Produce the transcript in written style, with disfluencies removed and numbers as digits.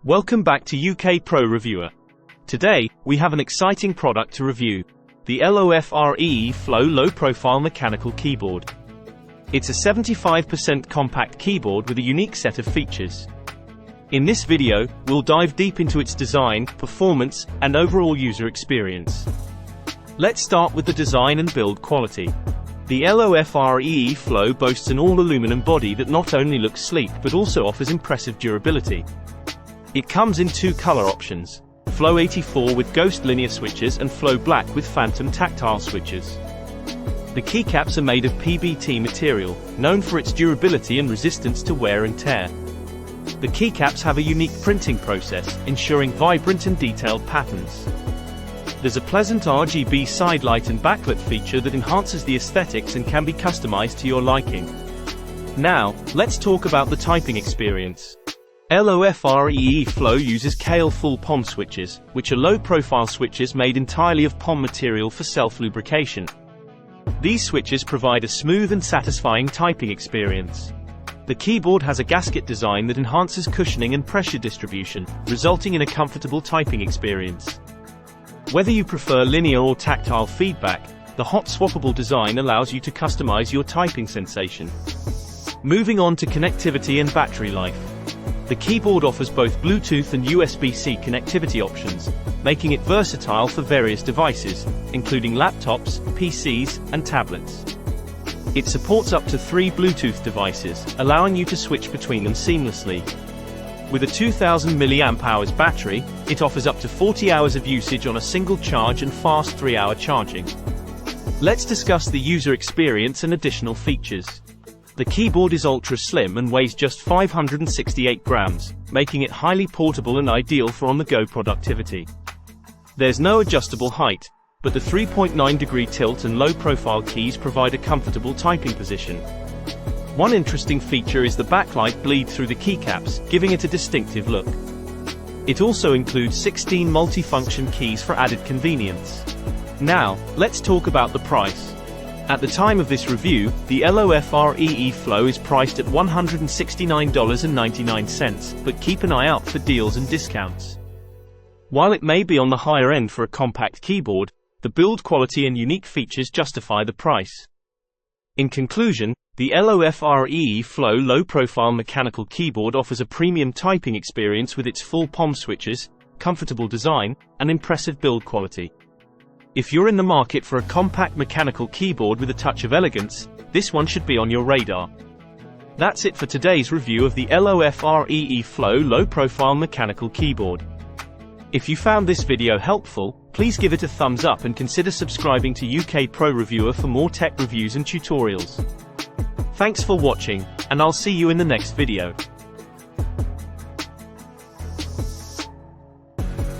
Welcome back to UK Pro Reviewer. Today, we have an exciting product to review, the LOFREE Flow low-profile mechanical keyboard. It's a 75% compact keyboard with a unique set of features. In this video, we'll dive deep into its design, performance, and overall user experience. Let's start with the design and build quality. The LOFREE Flow boasts an all-aluminum body that not only looks sleek but also offers impressive durability. It comes in two color options, Flow 84 with ghost linear switches and Flow Black with phantom tactile switches. The keycaps are made of PBT material, known for its durability and resistance to wear and tear. The keycaps have a unique printing process, ensuring vibrant and detailed patterns. There's a pleasant RGB side light and backlit feature that enhances the aesthetics and can be customized to your liking. Now, let's talk about the typing experience. LOFREE Flow uses KL full POM switches, which are low-profile switches made entirely of POM material for self-lubrication. These switches provide a smooth and satisfying typing experience. The keyboard has a gasket design that enhances cushioning and pressure distribution, resulting in a comfortable typing experience. Whether you prefer linear or tactile feedback, the hot swappable design allows you to customize your typing sensation. Moving on to connectivity and battery life. The keyboard offers both Bluetooth and USB-C connectivity options, making it versatile for various devices, including laptops, PCs, and tablets. It supports up to 3 Bluetooth devices, allowing you to switch between them seamlessly. With a 2000 mAh battery, it offers up to 40 hours of usage on a single charge and fast 3-hour charging. Let's discuss the user experience and additional features. The keyboard is ultra-slim and weighs just 568 grams, making it highly portable and ideal for on-the-go productivity. There's no adjustable height, but the 3.9-degree tilt and low-profile keys provide a comfortable typing position. One interesting feature is the backlight bleed through the keycaps, giving it a distinctive look. It also includes 16 multifunction keys for added convenience. Now, let's talk about the price. At the time of this review, the LOFREE Flow is priced at $169.99, but keep an eye out for deals and discounts. While it may be on the higher end for a compact keyboard, the build quality and unique features justify the price. In conclusion, the LOFREE Flow low-profile mechanical keyboard offers a premium typing experience with its full POM switches, comfortable design, and impressive build quality. If you're in the market for a compact mechanical keyboard with a touch of elegance, this one should be on your radar. That's it for today's review of the LOFREE Flow low-profile mechanical keyboard. If you found this video helpful, please give it a thumbs up and consider subscribing to UK Pro Reviewer for more tech reviews and tutorials. Thanks for watching, and I'll see you in the next video.